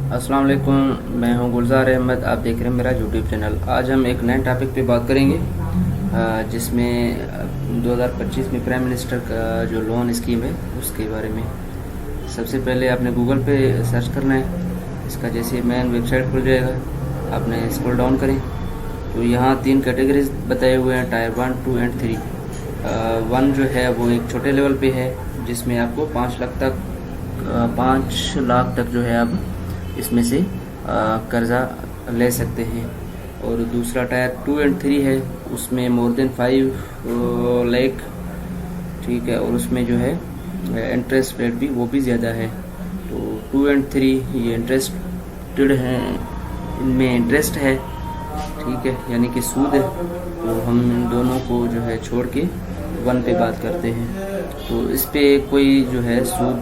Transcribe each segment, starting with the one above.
अस्सलाम वालेकुम। मैं हूं गुलजार अहमद। आप देख रहे हैं मेरा यूट्यूब चैनल। आज हम एक नए टॉपिक पे बात करेंगे जिसमें 2025 में प्राइम मिनिस्टर का जो लोन स्कीम है उसके बारे में। सबसे पहले आपने गूगल पे सर्च करना है। इसका जैसे मेन वेबसाइट खुल जाएगा, आपने स्क्रॉल डाउन करें तो यहाँ 3 कैटेगरीज बताए हुए हैं, टायर 1, 2 एंड 3। 1 जो है वो एक छोटे लेवल पे है जिसमें आपको 5 लाख तक जो है आप इसमें से कर्ज़ा ले सकते हैं। और दूसरा टायर 2 एंड 3 है, उसमें मोर देन 5 लाख, ठीक है। और उसमें जो है इंटरेस्ट रेट भी वो भी ज़्यादा है। तो 2 एंड 3 ये इंटरेस्टेड हैं, इनमें इंटरेस्ट है, ठीक है, यानी कि सूद है। तो हम इन दोनों को जो है छोड़ के 1 पे बात करते हैं। तो इस पे कोई जो है सूद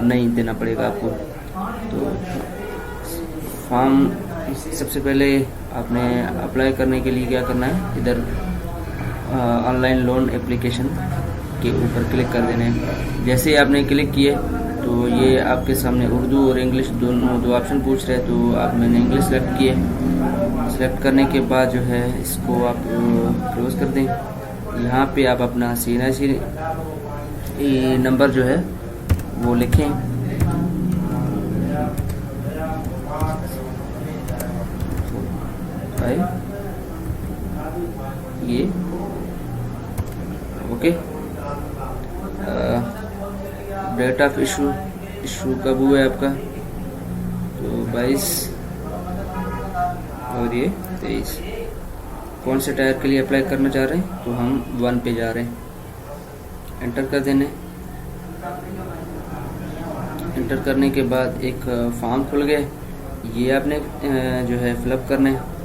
नहीं देना पड़ेगा आपको। तो फॉर्म सबसे पहले आपने अप्लाई करने के लिए क्या करना है, इधर ऑनलाइन लोन एप्लीकेशन के ऊपर क्लिक कर देना है। जैसे ही आपने क्लिक किए तो ये आपके सामने उर्दू और इंग्लिश दोनों 2 ऑप्शन पूछ रहे हैं। तो आप मैंने इंग्लिश सेलेक्ट किए। सेलेक्ट करने के बाद जो है इसको आप क्लोज कर दें। यहाँ पे आप अपना CNIC नंबर जो है वो लिखें। ये ओके। डेट ऑफ इशू कब हुआ है आपका, तो 22 और ये 23। कौन से टायर के लिए अप्लाई करना चाह रहे हैं, तो हम 1 पे जा रहे हैं। एंटर कर देने। एंटर करने के बाद एक फॉर्म खुल गया। ये आपने जो है फिलअप करना है।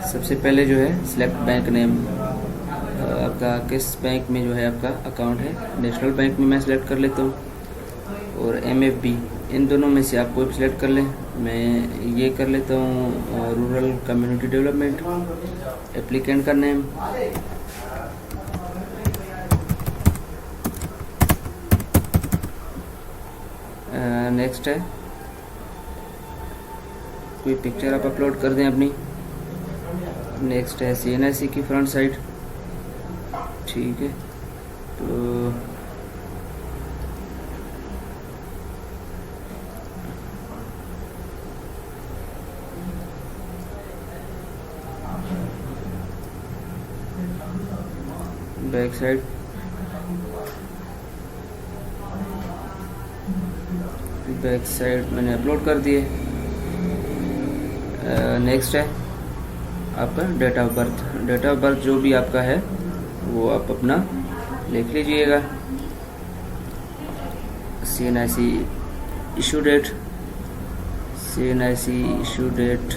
सबसे पहले जो है सिलेक्ट बैंक नेम, आपका किस बैंक में जो है आपका अकाउंट है। नेशनल बैंक में मैं सिलेक्ट कर लेता हूँ, और MFB, इन दोनों में से आप कोई भी सिलेक्ट कर लें। मैं ये कर लेता हूँ रूरल कम्युनिटी डेवलपमेंट। एप्लीकेंट का नेम, नेक्स्ट है कोई पिक्चर आप अपलोड कर दें अपनी। नेक्स्ट है CNIC की फ्रंट साइड, ठीक है। तो बैक साइड, बैक साइड मैंने अपलोड कर दिए। नेक्स्ट है आपका date of birth. Date of birth जो भी आपका है वो आप अपना लिख लीजिएगा। CNIC issue date, CNIC issue date,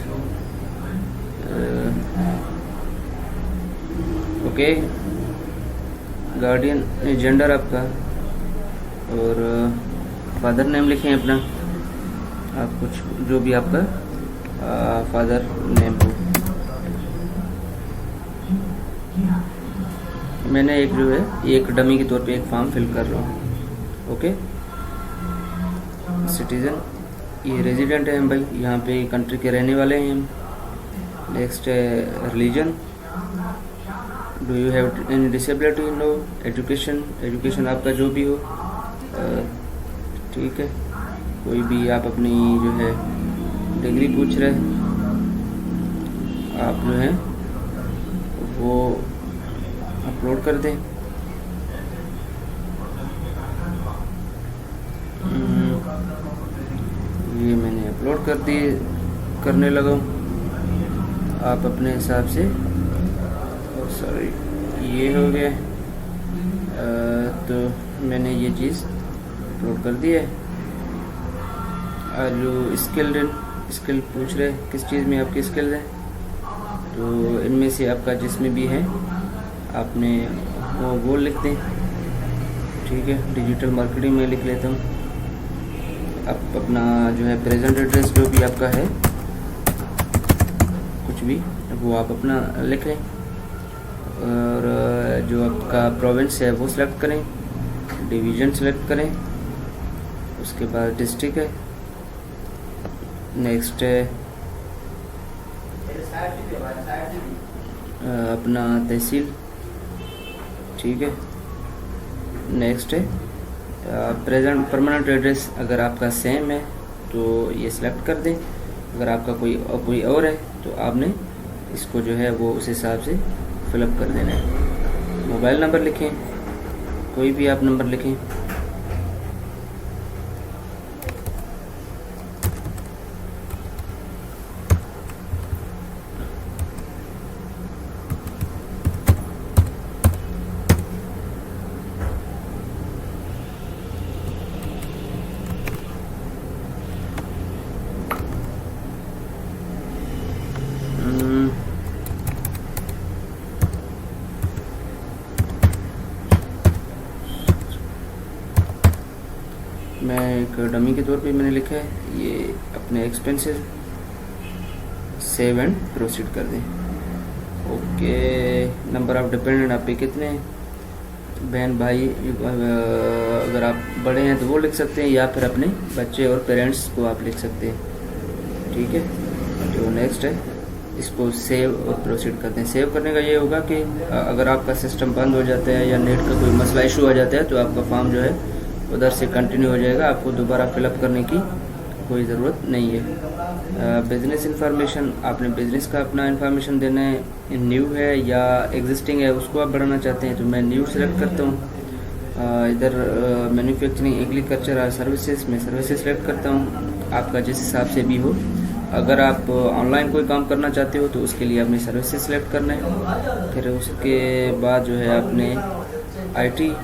okay. Guardian gender आपका, और फादर नेम लिखें अपना, आप कुछ जो भी आपका फादर नेम हो। मैंने एक जो है एक डमी के तौर पे एक फॉर्म फिल कर रहा हूँ, ओके। सिटीजन, ये रेजिडेंट है हम भाई, यहाँ पे कंट्री के रहने वाले हैं हम। नेक्स्ट है religion, do you have any disability, no. Education, education आपका जो भी हो, ठीक है। कोई भी आप अपनी जो है डिग्री पूछ रहे हैं, आप जो है वो अपलोड कर दें। ये मैंने अपलोड कर दिए, करने लगा हूँ। आप अपने हिसाब से, सॉरी ये हो गया। तो मैंने ये चीज़ अपलोड कर दी है। और जो स्किल पूछ रहे हैं किस चीज़ में आपकी स्किल है, तो इनमें से आपका जिसमें भी है आपने वो लिख दें, ठीक है। डिजिटल मार्केटिंग में लिख लेता हूँ। आप अपना जो है प्रेजेंट एड्रेस जो भी आपका है कुछ भी वो आप अपना लिख लें। और जो आपका प्रोविंस है वो सिलेक्ट करें, डिवीज़न सिलेक्ट करें, उसके बाद डिस्ट्रिक्ट है, नेक्स्ट है अपना तहसील, ठीक है। नेक्स्ट है प्रेजेंट परमानेंट एड्रेस, अगर आपका सेम है तो ये सिलेक्ट कर दें, अगर आपका कोई और है तो आपने इसको जो है वो उस हिसाब से फिलअप कर देना है। मोबाइल नंबर लिखें, कोई भी आप नंबर लिखें। मैं एक डमी के तौर पे मैंने लिखा है ये अपने एक्सपेंसेस, सेव एंड प्रोसीड कर दें। ओके, नंबर ऑफ डिपेंडेंट आप पे कितने हैं, बहन भाई, अगर आप बड़े हैं तो वो लिख सकते हैं या फिर अपने बच्चे और पेरेंट्स को आप लिख सकते हैं, ठीक है। तो नेक्स्ट है इसको सेव और प्रोसीड करते हैं। सेव करने का ये होगा कि अगर आपका सिस्टम बंद हो जाता है या नेट का कोई मसला इशू आ जाता है तो आपका फॉर्म जो है उधर से कंटिन्यू हो जाएगा, आपको दोबारा फिलअप करने की कोई ज़रूरत नहीं है। बिज़नेस इंफॉर्मेशन, आपने बिज़नेस का अपना इंफॉर्मेशन देना है, न्यू है या एग्जिस्टिंग है उसको आप बढ़ाना चाहते हैं तो मैं न्यू सेलेक्ट करता हूँ। इधर मैन्युफैक्चरिंग, एग्रीकल्चर और सर्विसेज में सर्विसेज सेलेक्ट करता हूँ, आपका जिस हिसाब से भी हो। अगर आप ऑनलाइन कोई काम करना चाहते हो तो उसके लिए आपने सर्विसेज सेलेक्ट करना है। फिर उसके बाद जो है आपने IT,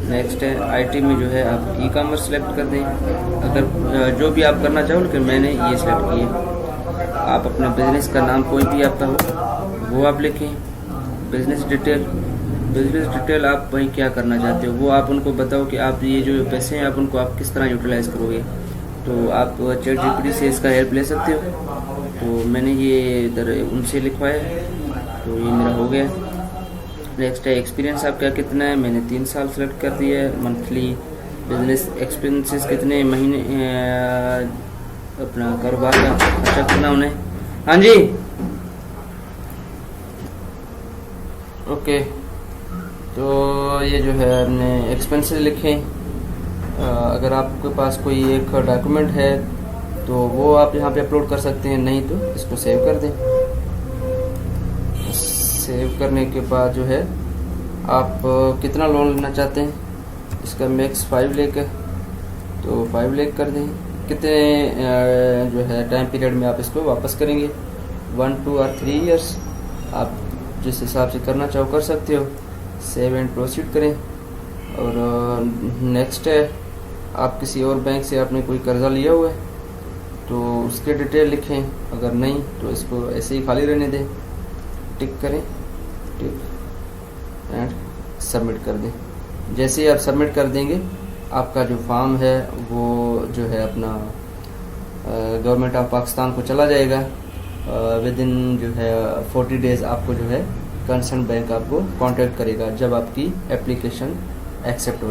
नेक्स्ट है IT में जो है आप ई-कॉमर्स सेलेक्ट कर दें, अगर जो भी आप करना चाहो, लेकिन मैंने ये सेलेक्ट किए। आप अपना बिज़नेस का नाम कोई भी आपका हो वो आप लिखें। बिज़नेस डिटेल आप भाई क्या करना चाहते हो वो आप उनको बताओ कि आप ये जो पैसे हैं आप उनको आप किस तरह यूटिलाइज़ करोगे। तो आप चैट GPT से इसका हेल्प ले सकते हो। तो मैंने ये इधर उनसे लिखवाया, तो ये मेरा हो गया। नेक्स्ट है एक्सपीरियंस आपका कितना है, मैंने 3 साल सेलेक्ट कर दिया है। मंथली बिजनेस एक्सपेंसेस कितने, महीने अपना कारोबार का खर्चा कितना उन्हें। हाँ जी, ओके। तो ये जो है हमने एक्सपेंसेस लिखे। अगर आपके पास कोई एक डॉक्यूमेंट है तो वो आप यहाँ पे अपलोड कर सकते हैं, नहीं तो इसको सेव कर दें। सेव करने के बाद जो है आप कितना लोन लेना चाहते हैं, इसका मैक्स 5 लाख है तो 5 लाख कर दें। कितने जो है टाइम पीरियड में आप इसको वापस करेंगे, 1, 2 और 3 इयर्स, आप जिस हिसाब से करना चाहो कर सकते हो। सेव एंड प्रोसीड करें। और नेक्स्ट है आप किसी और बैंक से आपने कोई कर्जा लिया हुआ है तो उसके डिटेल लिखें, अगर नहीं तो इसको ऐसे ही खाली रहने दें। टिक करें, टिक एंड सबमिट कर दें। जैसे ही आप सबमिट कर देंगे आपका जो फॉर्म है वो जो है अपना गवर्नमेंट ऑफ पाकिस्तान को चला जाएगा। विद इन जो है 40 डेज़ आपको जो है कंसर्न बैंक आपको कांटेक्ट करेगा जब आपकी एप्लीकेशन एक्सेप्ट हो